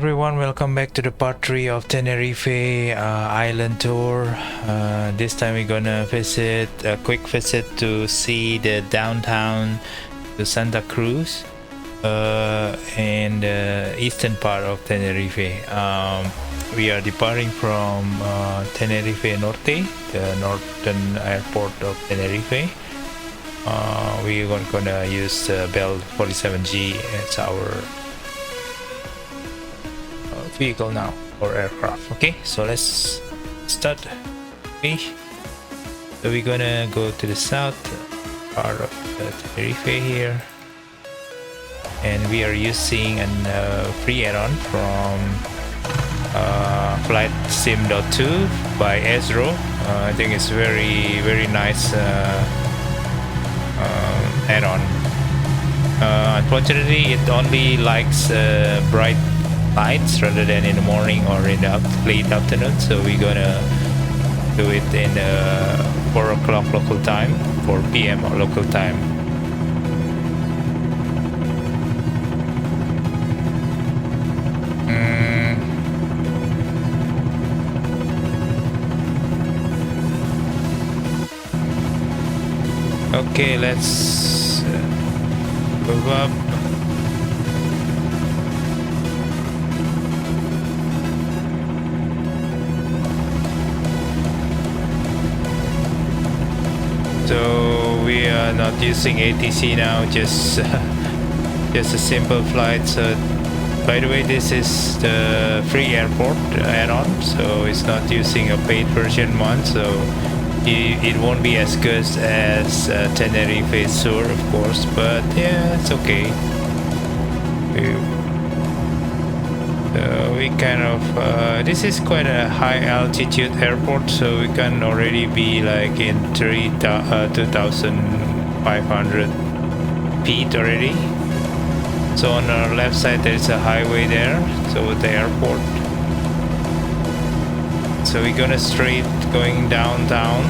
everyone, welcome back to the part 3 of Tenerife island tour. This time we're gonna visit a quick visit to see the downtown to Santa Cruz and the eastern part of Tenerife. We are departing from Tenerife Norte, the northern airport of Tenerife. We are gonna use Bell 47G as our vehicle now, or aircraft. Okay, so let's start. Okay, so we're gonna go to the south part of Tenerife here, and we are using a free add-on from Flightsim.to by EZRO. I think it's very nice add-on. Unfortunately, it only likes bright lights rather than in the morning or in the late afternoon, so we're gonna do it in 4 o'clock local time, 4 p.m. or local time. Okay, let's move up. So we are not using ATC now, just a simple flight. So by the way, this is the free airport add-on, so it's not using a paid version one, so it won't be as good as Tenerife Sur, of course, but yeah, it's okay. We kind of this is quite a high altitude airport, so we can already be like in 2,500 feet already. So on our left side there's a highway there, so the airport. So we're gonna straight going downtown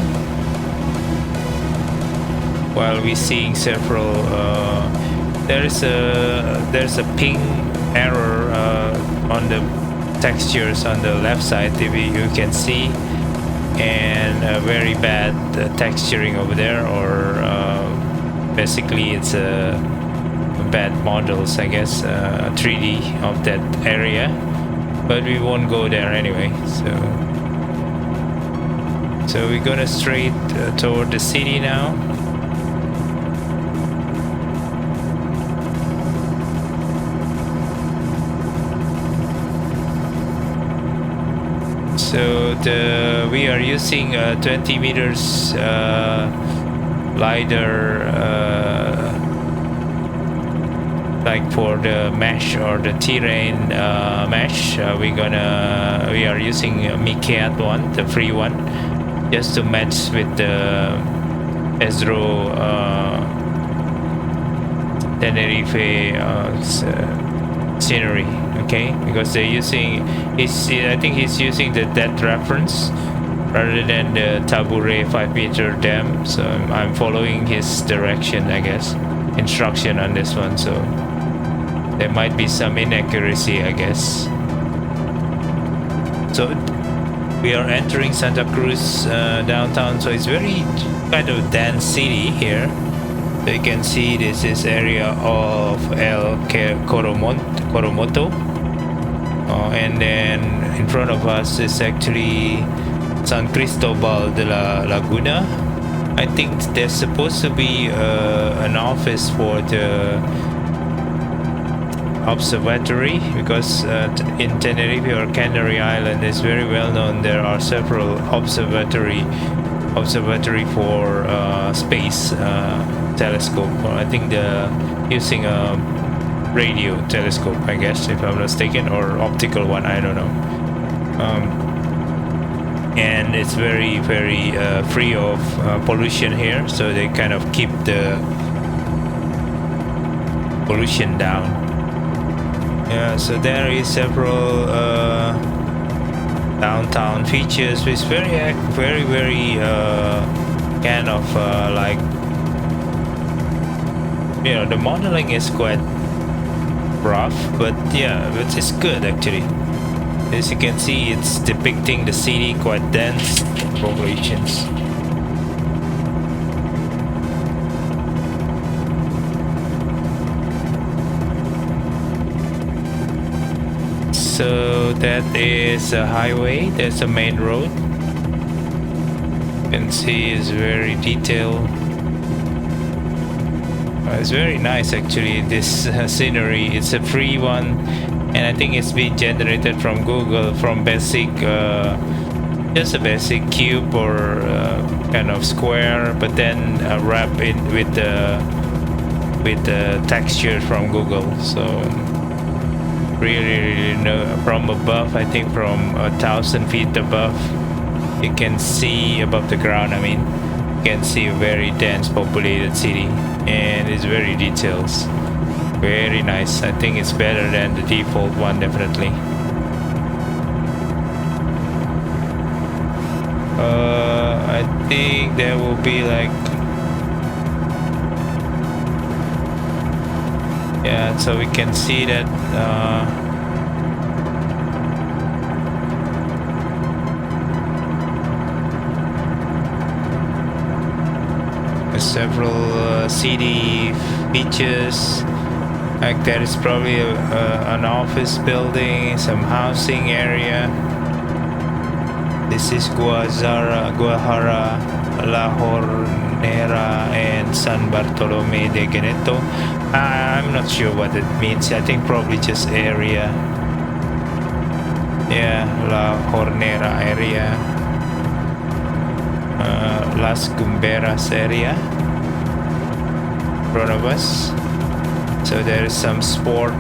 while we're seeing several there's a ping error on the textures on the left side, you can see, and very bad texturing over there, or basically it's bad models, I guess, 3D of that area, but we won't go there anyway. So we're gonna straight toward the city now. So we are using 20 meters LiDAR, like for the mesh or the terrain mesh. We are using Mikeeat one, the free one, just to match with the EZRO Tenerife scenery. Okay, because they're using, I think he's using the depth reference rather than the Tabure 5-meter dam, so I'm following his direction, I guess, instruction on this one, so there might be some inaccuracy, I guess. So we are entering Santa Cruz downtown, so it's very kind of dense city here. So you can see this is area of El Coromoto. And then in front of us is actually San Cristobal de la Laguna. I think there's supposed to be an office for the Observatory, because in Tenerife or Canary Island is very well known. There are several observatory for space telescope. I think they're using a radio telescope, I guess, if I'm not mistaken, or optical one, I don't know. And it's very free of pollution here, so they kind of keep the pollution down. Yeah, so there is several downtown features with very kind of like, you know, the modeling is quite rough, but yeah, it's good actually. As you can see, it's depicting the city quite dense populations. So that is a highway, that's a main road. You can see it's very detailed. It's very nice actually, this scenery. It's a free one, and I think it's been generated from Google from basic, just a basic cube or kind of square, but then wrap it with the texture from Google. So really from above, I think from 1,000 feet above, you can see above the ground. I mean, you can see a very dense populated city, and it's very detailed. Very nice. I think it's better than the default one, definitely. I think there will be like, yeah, so we can see that several city features. Like there is probably an office building, some housing area. This is Guajara, La Hornera, and San Bartolome de Geneto. I'm not sure what it means. I think probably just area. Yeah, La Hornera area. Las Cumberas area in front of us. So there is some sport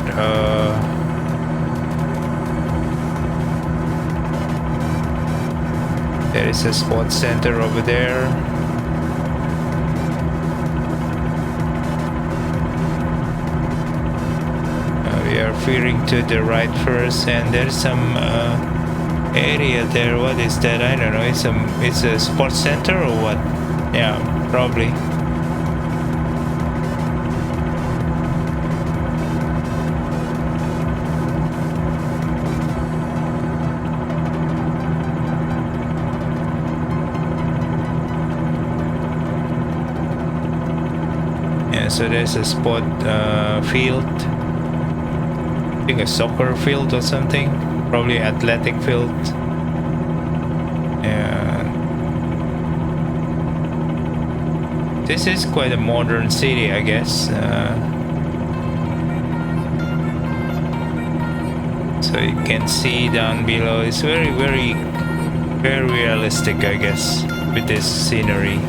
there is a sports center over there. We are veering to the right first, and there's some area there. What is that? I don't know. It's a sports center or what? Yeah, probably. Yeah, so there's a sport field. I think a soccer field or something. Probably athletic field. And this is quite a modern city, I guess. So you can see down below, it's very realistic, I guess, with this scenery.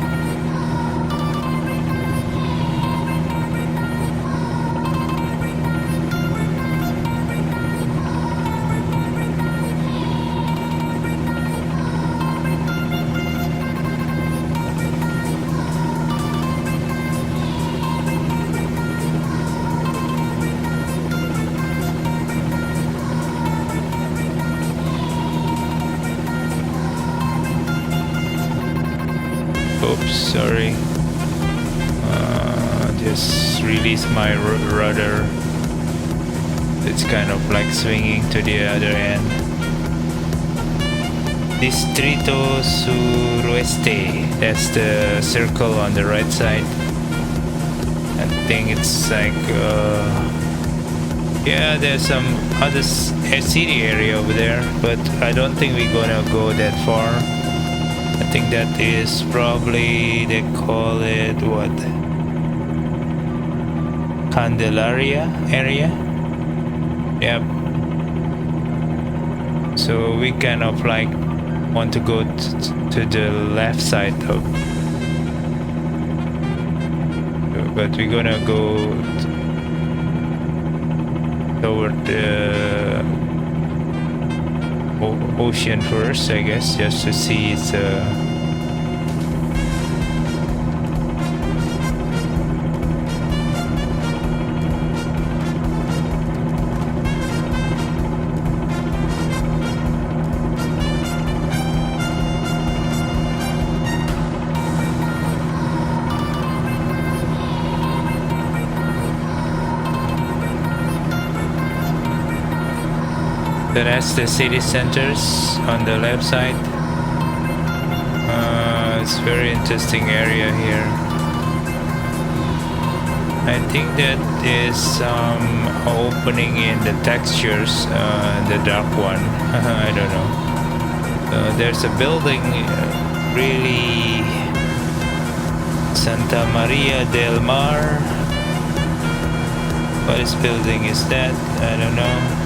Sorry, just release my rudder. It's kind of like swinging to the other end. Distrito Suroeste, that's the circle on the right side. I think it's like yeah, there's some other city area over there, but I don't think we're gonna go that far. I think that is probably, they call it what? Candelaria area? Yep. So we kind of like want to go to the left side of, but we're gonna go toward the ocean first, I guess, just to see its So that's the city centers on the left side. It's very interesting area here. I think that is some opening in the textures, the dark one. I don't know. There's a building, really, Santa Maria del Mar. What is building is that? I don't know.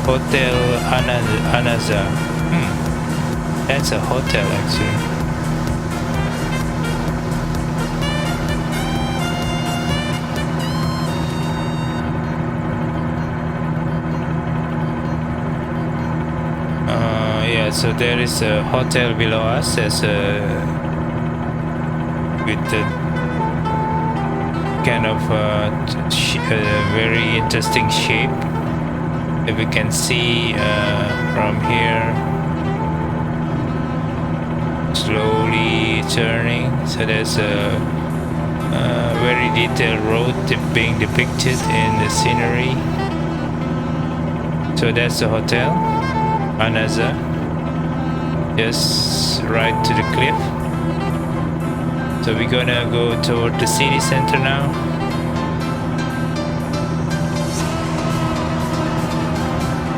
Hotel Anaza. That's a hotel actually. Yeah, so there is a hotel below us as a with the kind of very interesting shape. If we can see from here, slowly turning, so there's a very detailed road being depicted in the scenery. So that's the hotel Anaza, just right to the cliff. So we're gonna go toward the city center now.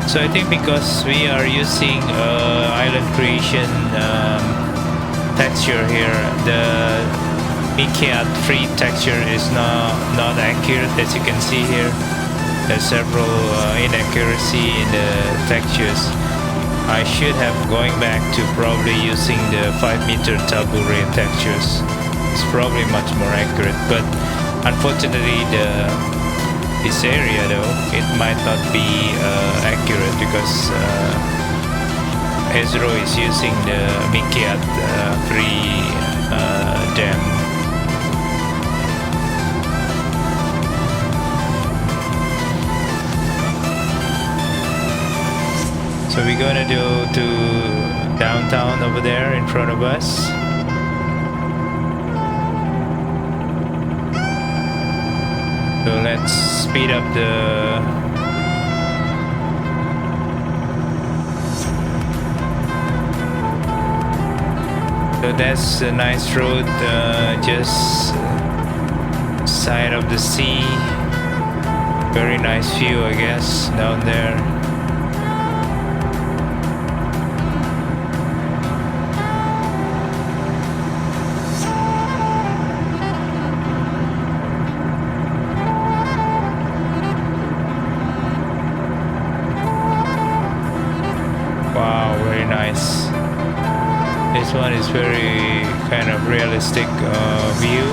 So I think because we are using island creation texture here, the Mikeeat free texture is not accurate, as you can see here. There's several inaccuracy in the textures. I should have going back to probably using the 5-meter tabule textures. It's probably much more accurate, but unfortunately this area though, it might not be accurate because EZRO is using the Mikeeat free dam. So we're gonna go to downtown over there in front of us. So let's speed up So that's a nice road, just side of the sea. Very nice view, I guess, down there. This one is very kind of realistic view.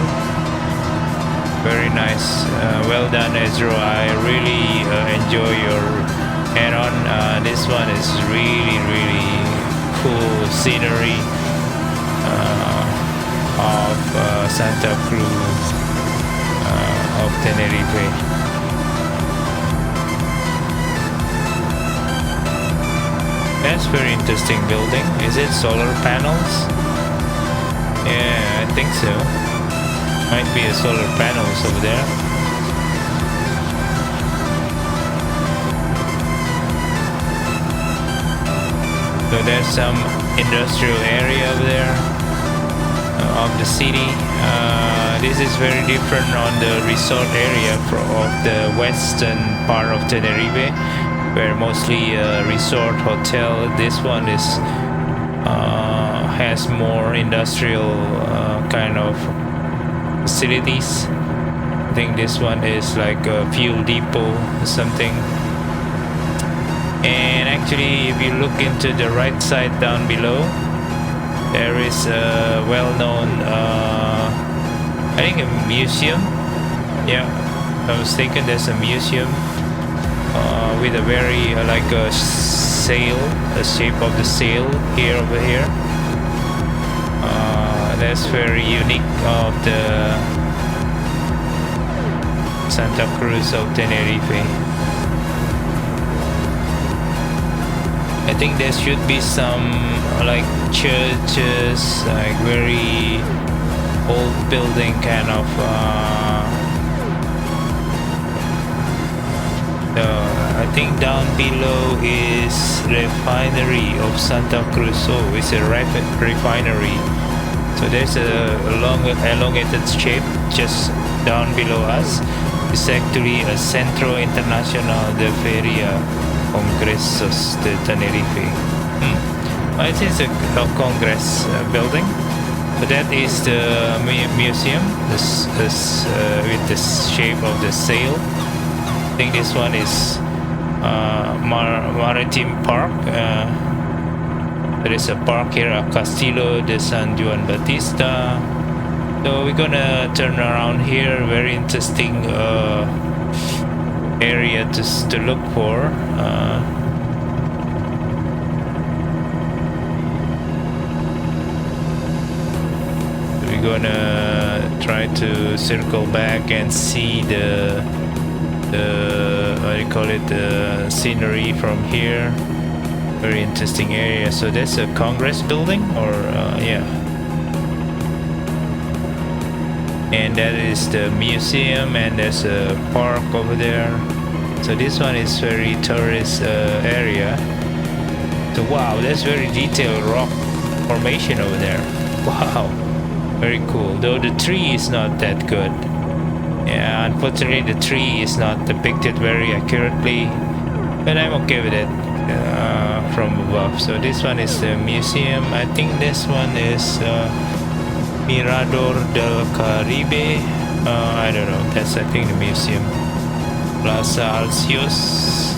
Very nice. Well done, EZRO. I really enjoy your add-on. This one is really cool scenery of Santa Cruz of Tenerife. That's very interesting building. Is it solar panels? Yeah, I think so. Might be a solar panels over there. So there's some industrial area over there of the city. This is very different on the resort area of the western part of Tenerife, where mostly resort hotel. This one is has more industrial kind of facilities. I think this one is like a fuel depot or something. And actually, if you look into the right side down below, there is a well-known, I think a museum. Yeah, if I'm mistaken, there's a museum with a very like a sail, the shape of the sail here over here. That's very unique of the Santa Cruz of Tenerife. I think there should be some like churches, like very old building kind of I think down below is refinery of Santa Cruz. Oh, it's a refinery. So there's a long elongated shape just down below us. It's actually a Centro Internacional de Feria Congresos de Tenerife. It is a Congress building. So that is the museum. This with the shape of the sail. I think this one is Maritime Park. There is a park here, Castillo de San Juan Bautista. So we're gonna turn around here. Very interesting area to look for. We're gonna try to circle back and see the what do you call it, the scenery from here. Very interesting area. So that's a Congress building, or yeah, and that is the museum, and there's a park over there. So this one is very tourist area. So wow, that's very detailed rock formation over there. Wow, very cool, though the tree is not that good. Yeah, unfortunately the tree is not depicted very accurately, but I'm okay with it from above. So this one is the museum. I think this one is Mirador del Caribe. I don't know, that's I think the museum. Plaza Alcios,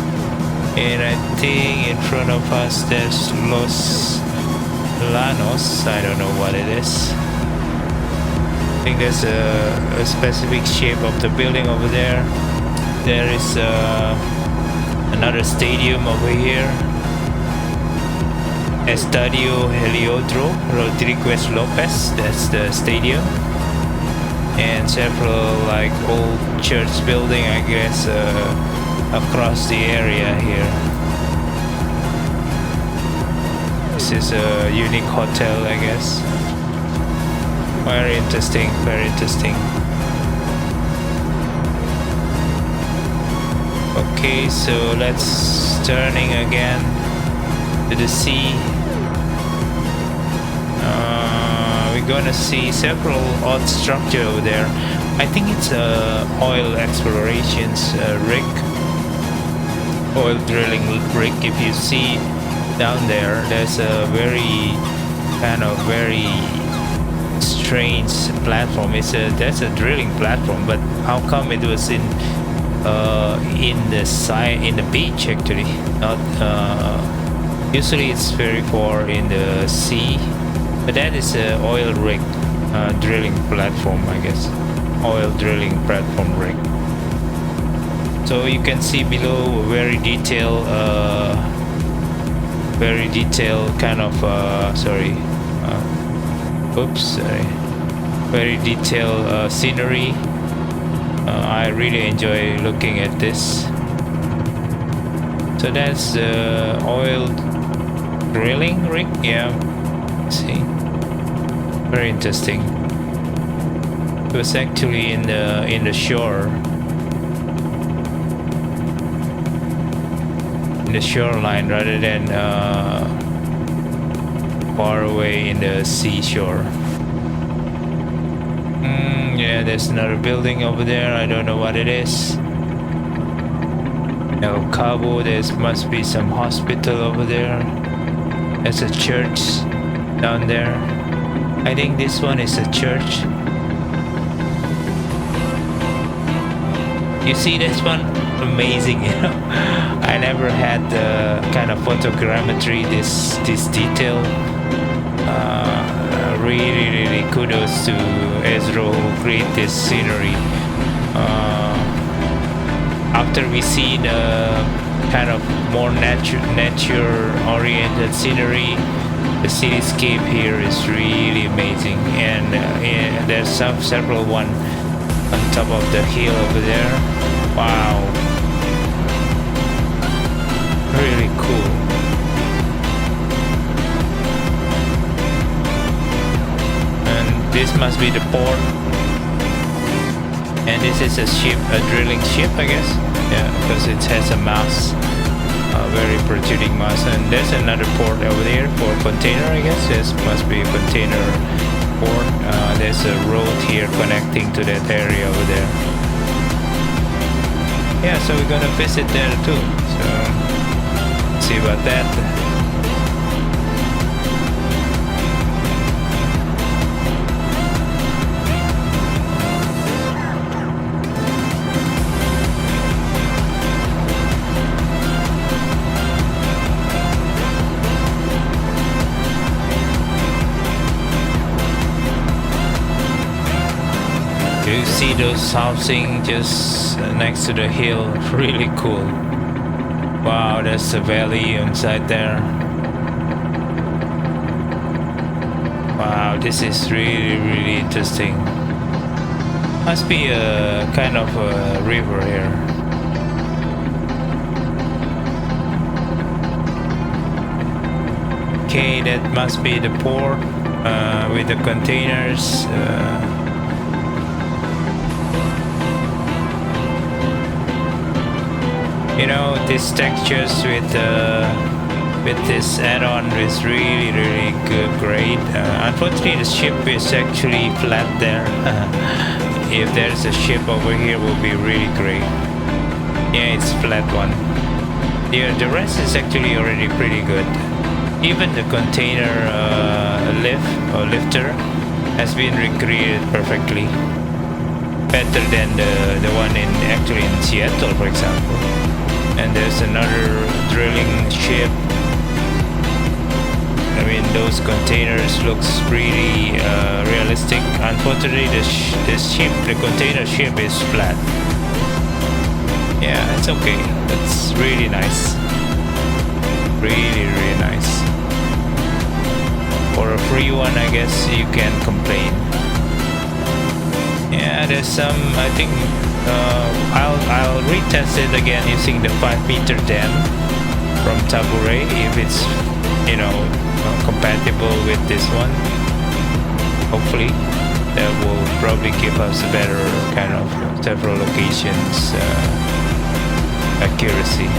and I think in front of us there's Los Llanos. I don't know what it is. I think there's a specific shape of the building over there. There is another stadium over here, Estadio Heliodoro Rodriguez Lopez. That's the stadium, and several like old church building, I guess, across the area here. This is a unique hotel, I guess. Very interesting, very interesting. Okay, so let's turning again to the sea. We're gonna see several odd structure over there. I think it's a oil explorations rig, oil drilling rig. If you see down there, there's a very kind of very strange platform. That's a drilling platform, but how come it was in the side, in the beach actually? Not usually it's very far in the sea, but that is a oil rig, drilling platform, I guess. Oil drilling platform rig. So you can see below very detailed kind of very detailed scenery. I really enjoy looking at this. So that's the oil drilling rig. Yeah, see, very interesting. It was actually in the shore, in the shoreline, rather than far away in the seashore. Yeah, there's another building over there. I don't know what it is. El Cabo, there must be some hospital over there. There's a church down there. I think this one is a church. You see this one? Amazing, you know. I never had the kind of photogrammetry, this detail. Really kudos to EZRO who create this scenery. After we see the kind of more nature oriented scenery, the cityscape here is really amazing, and there's several one on top of the hill over there. Wow, really cool. this must be the port. And this is a ship, a drilling ship, I guess. Yeah, because it has a mast, a very protruding mast. And there's another port over there for container, I guess. This must be a container port. There's a road here connecting to that area over there. Yeah, so we're gonna visit there too. So see about that. You see those housing just next to the hill, really cool. Wow, there's a valley inside there. Wow, this is really interesting. Must be a kind of a river here. Okay, that must be the port with the containers. You know, these textures with this add-on is really good, great. Unfortunately, the ship is actually flat there. If there's a ship over here, will be really great. Yeah, it's flat one. Yeah, the rest is actually already pretty good. Even the container lift or lifter has been recreated perfectly. Better than the one in Seattle, for example. And there's another drilling ship. I mean, those containers looks really realistic. Unfortunately, the container ship is flat. Yeah, it's okay. It's really nice. Really nice. For a free one, I guess you can complain. Yeah, there's some, I think. I'll retest it again using the 5-meter dam from Tabure if it's, you know, compatible with this one. Hopefully that will probably give us a better kind of several locations accuracy.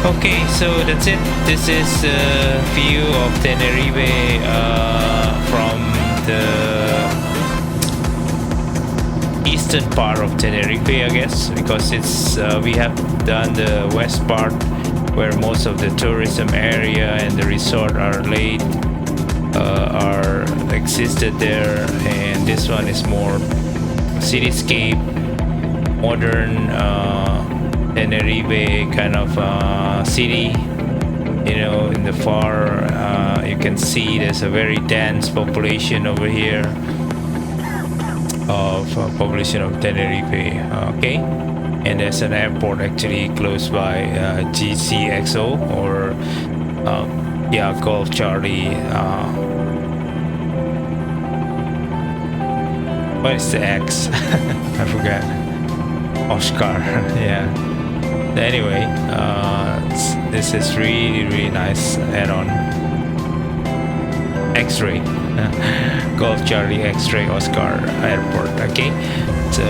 Okay, so that's it. This is a view of Tenerife from the eastern part of Tenerife, I guess, because it's we have done the west part where most of the tourism area and the resort are laid, are existed there, and this one is more cityscape, modern Tenerife kind of city. You know, in the far you can see there's a very dense population over here of population of Tenerife. Okay, and there's an airport actually close by, GCXO or yeah, Golf Charlie. What is the X? I forgot. Oscar. Yeah. Anyway, this is really nice add-on. X-ray. Golf Charlie X-ray Oscar Airport. Okay, so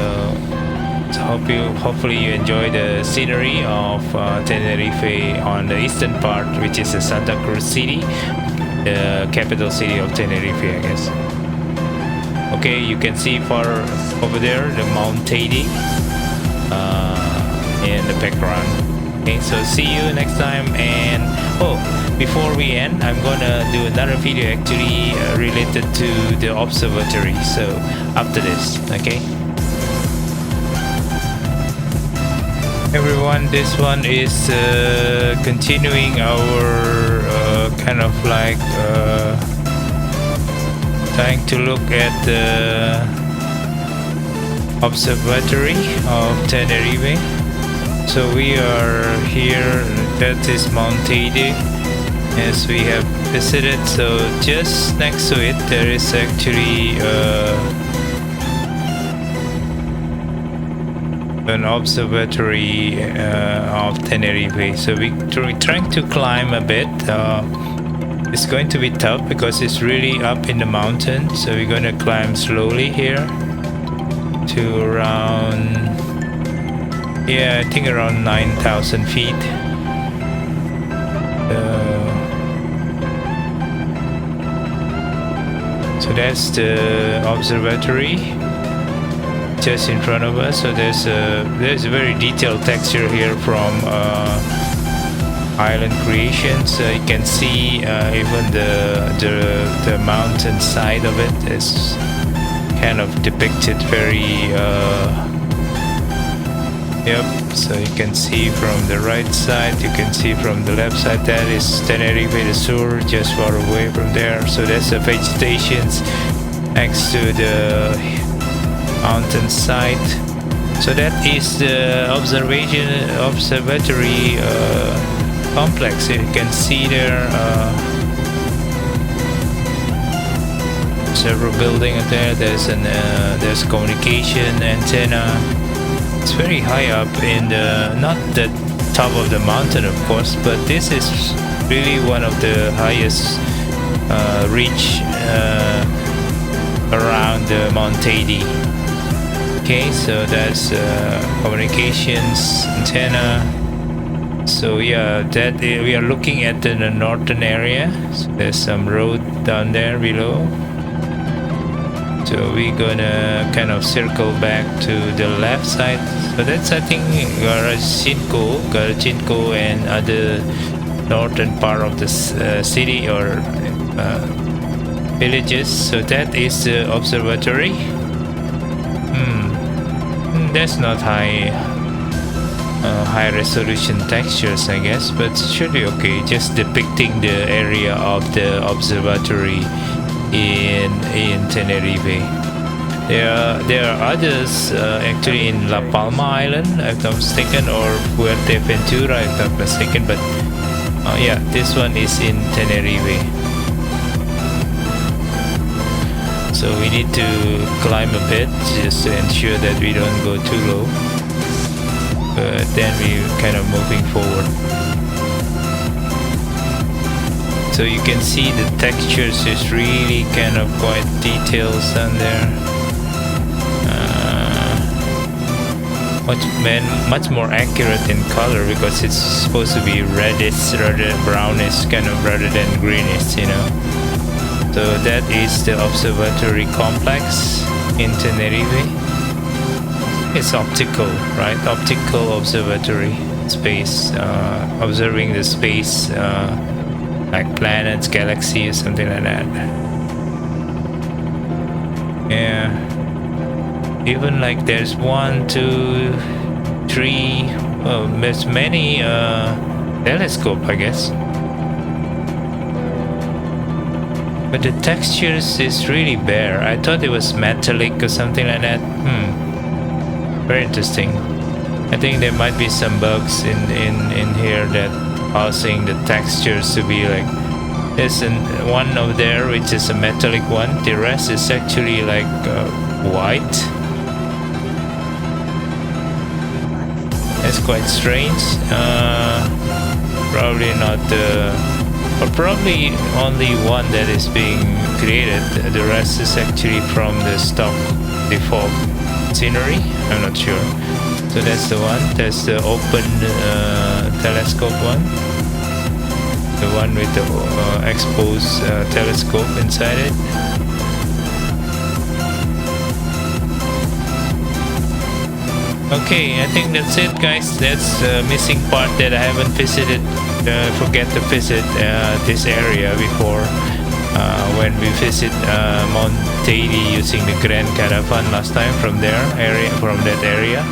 hopefully you enjoy the scenery of Tenerife on the eastern part, which is the Santa Cruz city, the capital city of Tenerife, I guess. Okay, you can see far over there the Mount Teide in the background. Okay, so see you next time. And before we end, I'm gonna do another video actually related to the observatory, so after this. Okay, everyone, this one is continuing our kind of like trying to look at the observatory of Tenerife. So we are here, that is Mount Teide, as we have visited. So just next to it there is actually an observatory of Tenerife. So we're trying to climb a bit It's going to be tough because it's really up in the mountain, so we're gonna climb slowly here to around, yeah, I think around 9,000 feet. So that's the observatory just in front of us. So there's a very detailed texture here from Island Creations. You can see even the mountain side of it is kind of depicted very yep. So you can see from the right side, you can see from the left side, that is Tenerife de Sur, just far away from there. So that's the vegetation next to the mountain side. So that is the observatory complex. You can see there several buildings there. There's communication antenna. It's very high up in the, not the top of the mountain, of course, but this is really one of the highest reach around Mount Tady. Okay, so that's communications antenna. So yeah, that we are looking at the northern area. So there's some road down there below. So we're gonna kind of circle back to the left side. So that's, I think, Garachinko and other northern part of the city or villages. So that is the observatory. That's not high resolution textures, I guess, but it should be okay. Just depicting the area of the observatory in Tenerife. There are others actually in La Palma Island, if I'm not mistaken, or Fuerteventura, if I'm not mistaken, but yeah, this one is in Tenerife. So we need to climb a bit just to ensure that we don't go too low, but then we're kind of moving forward. So you can see the textures is really kind of quite details on there. Much more accurate in color because it's supposed to be reddish rather brownish kind of rather than greenish, you know. So that is the observatory complex in Tenerife. It's optical, right? Optical observatory space, observing the space. Like planets, galaxies, something like that. Yeah. Even like there's 1, 2, 3. Well, there's many telescope, I guess. But the textures is really bare. I thought it was metallic or something like that. Very interesting. I think there might be some bugs in here that causing the textures to be like, there's one over there which is a metallic one, the rest is actually like white. That's quite strange. Probably not or probably only one that is being created. The rest is actually from the stock default scenery. I'm not sure. So that's the one. That's the open telescope one. The one with the exposed telescope inside it. Okay, I think that's it, guys. That's the missing part that I haven't visited. Forget to visit this area before when we visit Mount Tady using the Grand Caravan last time from that area.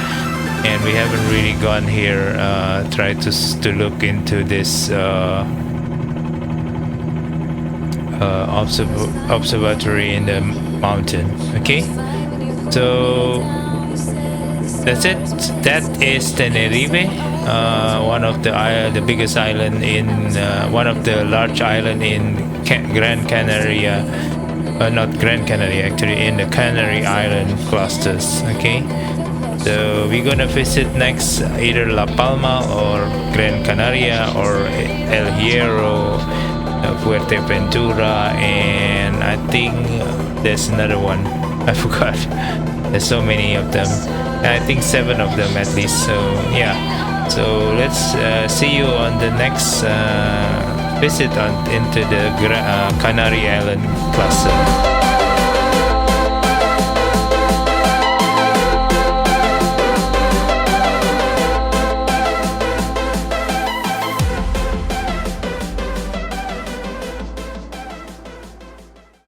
And we haven't really gone here, tried to look into this observatory in the mountain. Okay, so that's it. That is Tenerife, one of the biggest island in one of the large island in Gran Canaria. Not Gran Canaria, actually, in the Canary Island clusters. Okay. So we're gonna visit next either La Palma or Gran Canaria or El Hierro Fuerteventura, and I think there's another one. I forgot. There's so many of them. I think 7 of them at least. So yeah. So let's see you on the next visit into the Canary Island cluster.